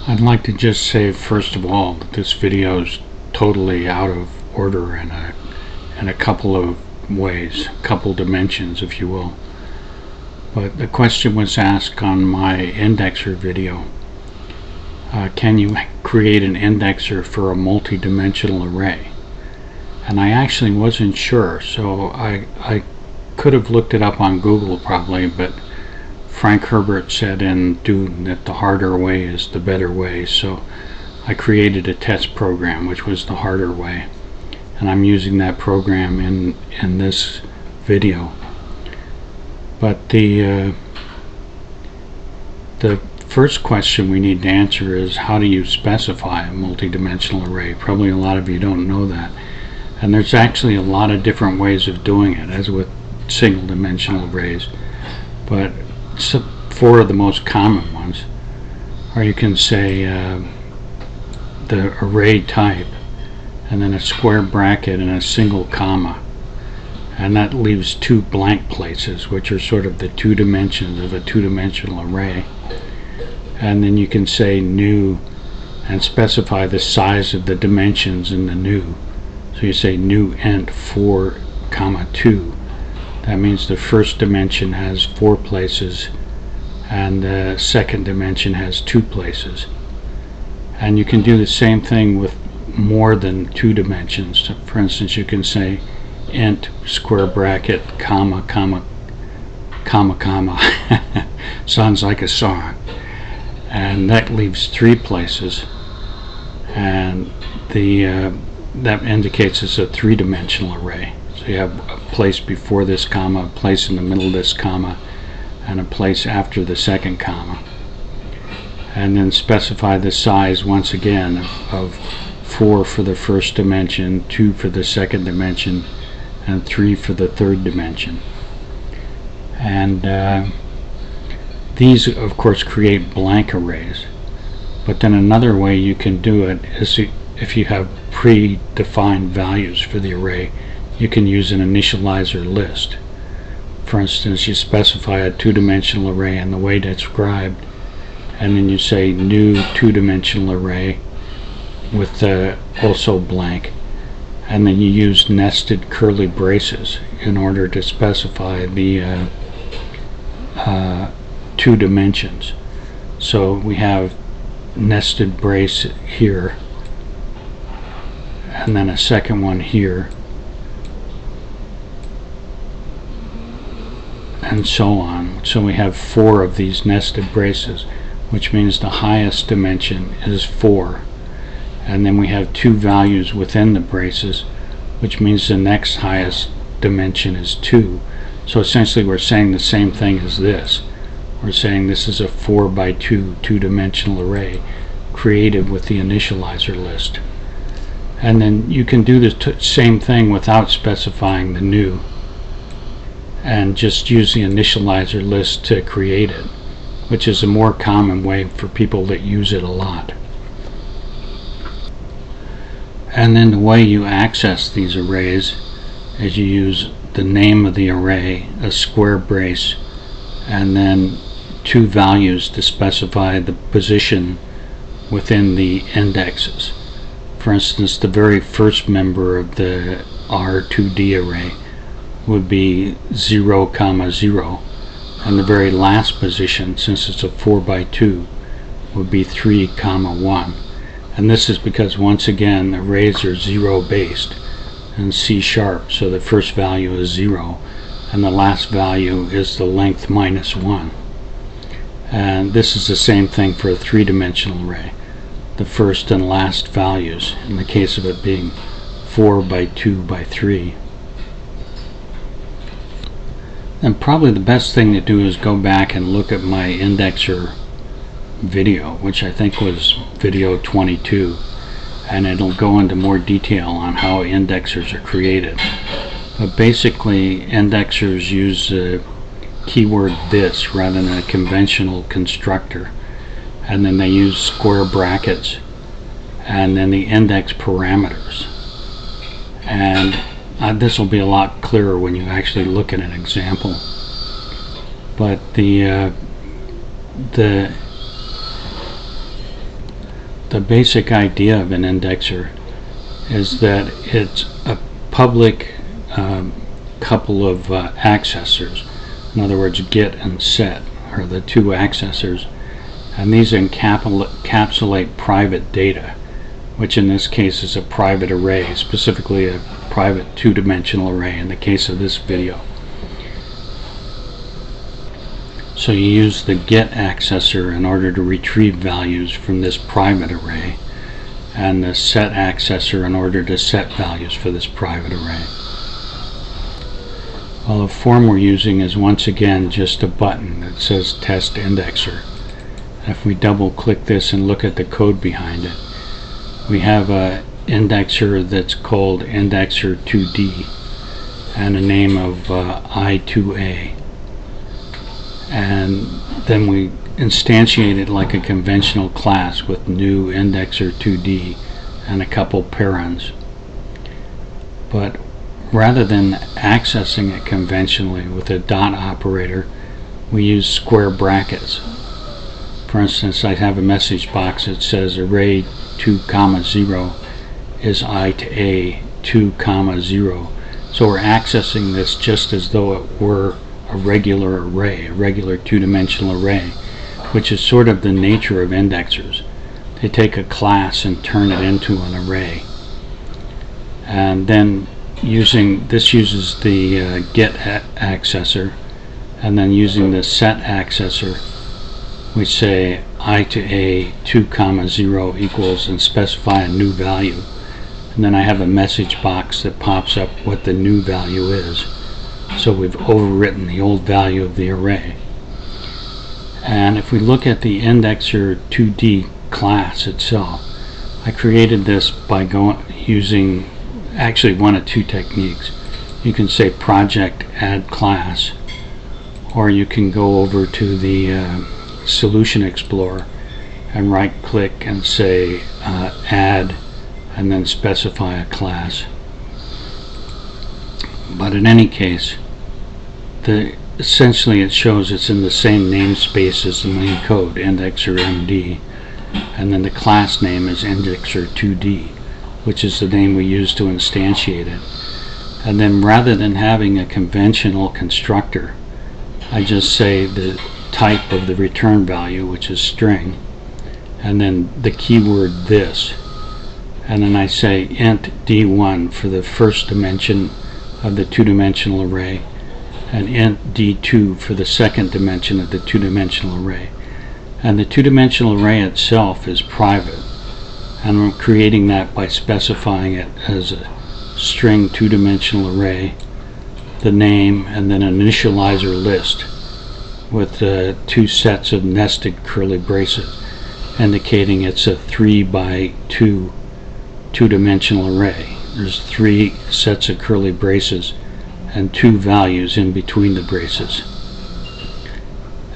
I'd like to just say first of all that this video is totally out of order in a couple of ways, couple dimensions if you will. But the question was asked on my indexer video, can you create an indexer for a multi-dimensional array? And I actually wasn't sure, so I could have looked it up on Google probably, but Frank Herbert said that the harder way is the better way, so I created a test program which was the harder way, and I'm using that program in this video. But the first question we need to answer is, how do you specify a multi-dimensional array? Probably a lot of you don't know that, and there's actually a lot of different ways of doing it, as with single dimensional arrays, but four of the most common ones are, you can say the array type and then a square bracket and a single comma, and that leaves two blank places, which are sort of the two dimensions of a two-dimensional array. And then you can say new and specify the size of the dimensions in the new. So you say new int 4, 2. That means the first dimension has 4 places and the second dimension has 2 places. And you can do the same thing with more than 2 dimensions. So for instance, you can say int square bracket comma comma comma comma sounds like a song, and that leaves 3 places, and that indicates it's a 3-dimensional array. So you have a place before this comma, a place in the middle of this comma, and a place after the second comma. And then specify the size once again of 4 for the first dimension, 2 for the second dimension, and 3 for the third dimension. And these of course create blank arrays. But then another way you can do it is, if you have predefined values for the array, you can use an initializer list. For instance, you specify a 2-dimensional array in the way described, and then you say new 2-dimensional array with also blank, and then you use nested curly braces in order to specify the 2 dimensions. So we have nested brace here, and then a second one here, and so on. So we have 4 of these nested braces, which means the highest dimension is 4, and then we have 2 values within the braces, which means the next highest dimension is 2. So essentially we're saying the same thing as this. We're saying this is a 4 by 2 2-dimensional array created with the initializer list. And then you can do the same thing without specifying the new, and just use the initializer list to create it, which is a more common way for people that use it a lot. And then the way you access these arrays is you use the name of the array, a square brace, and then 2 values to specify the position within the indexes. For instance, the very first member of the R2D array would be 0, 0, and the very last position, since it's a 4 by 2, would be 3, 1. And this is because, once again, arrays are 0 based in C#, so the first value is 0 and the last value is the length -1. And this is the same thing for a 3-dimensional array. The first and last values, in the case of it being 4 by 2 by 3. And probably the best thing to do is go back and look at my indexer video, which I think was video 22, and it'll go into more detail on how indexers are created. But basically, indexers use the keyword this rather than a conventional constructor, and then they use square brackets and then the index parameters. And this will be a lot clearer when you actually look at an example. But the the basic idea of an indexer is that it's a public couple of accessors. In other words, get and set are the two accessors, and these encapsulate private data, which in this case is a private array, specifically a private two-dimensional array in the case of this video. So you use the get accessor in order to retrieve values from this private array, and the set accessor in order to set values for this private array. Well, the form we're using is once again just a button that says Test Indexer. If we double click this and look at the code behind it, we have an indexer that's called Indexer 2D and a name of I2A. And then we instantiate it like a conventional class with new Indexer 2D and a couple parens. But rather than accessing it conventionally with a dot operator, we use square brackets. For instance, I have a message box that says array 2, 0 is I to A 2, 0. So we're accessing this just as though it were a regular array, a regular two-dimensional array, which is sort of the nature of indexers. They take a class and turn it into an array. And then this uses the get accessor, and then using the set accessor, we say I to A 2, 0 equals and specify a new value. And then I have a message box that pops up what the new value is. So we've overwritten the old value of the array. And if we look at the Indexer 2D class itself, I created this by using actually one of two techniques. You can say project add class, or you can go over to the Solution Explorer and right click and say add and then specify a class. But in any case, essentially it shows it's in the same namespace as the main code, Indexer MD, and then the class name is Indexer 2D, which is the name we use to instantiate it. And then rather than having a conventional constructor, I just say the type of the return value, which is string, and then the keyword this, and then I say int D1 for the first dimension of the two-dimensional array, and int D2 for the second dimension of the two-dimensional array. And the two-dimensional array itself is private, and I'm creating that by specifying it as a string two-dimensional array, the name, and then an initializer list with two sets of nested curly braces, indicating it's a 3 by 2 two-dimensional array. There's 3 sets of curly braces and 2 values in between the braces.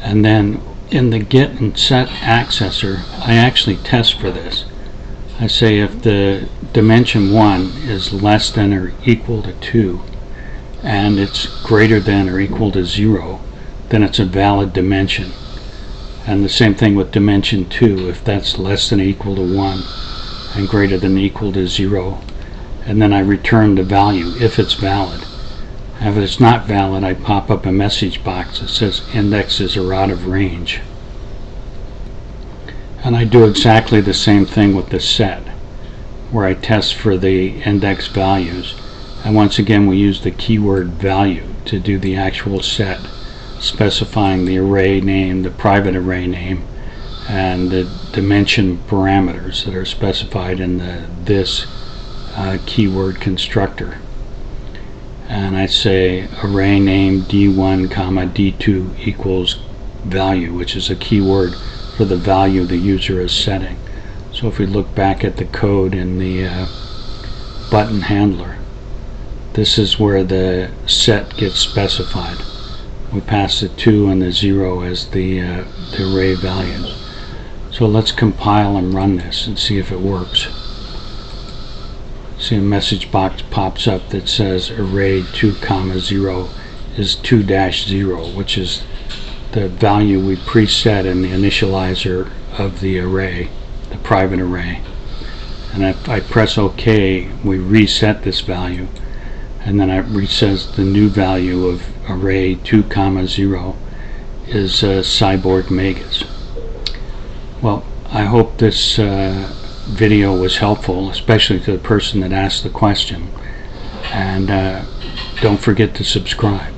And then in the get and set accessor, I actually test for this. I say if the dimension 1 is less than or equal to 2 and it's greater than or equal to 0, then it's a valid dimension. And the same thing with dimension 2, if that's less than or equal to 1 and greater than or equal to 0, and then I return the value if it's valid. If it's not valid, I pop up a message box that says indexes are out of range. And I do exactly the same thing with the set, where I test for the index values. And once again, we use the keyword value to do the actual set, specifying the array name, the private array name, and the dimension parameters that are specified in this keyword constructor. And I say array name D1, D2 equals value, which is a keyword for the value the user is setting. So if we look back at the code in the button handler, this is where the set gets specified. We pass the 2 and the 0 as the array values. So let's compile and run this and see if it works. See, a message box pops up that says array 2, 0 is 2-0, which is the value we preset in the initializer of the array. the private array. And if I press OK, we reset this value, and then it resets the new value of array 2, 0 is cyborg megas. Well, I hope this video was helpful, especially to the person that asked the question, and don't forget to subscribe.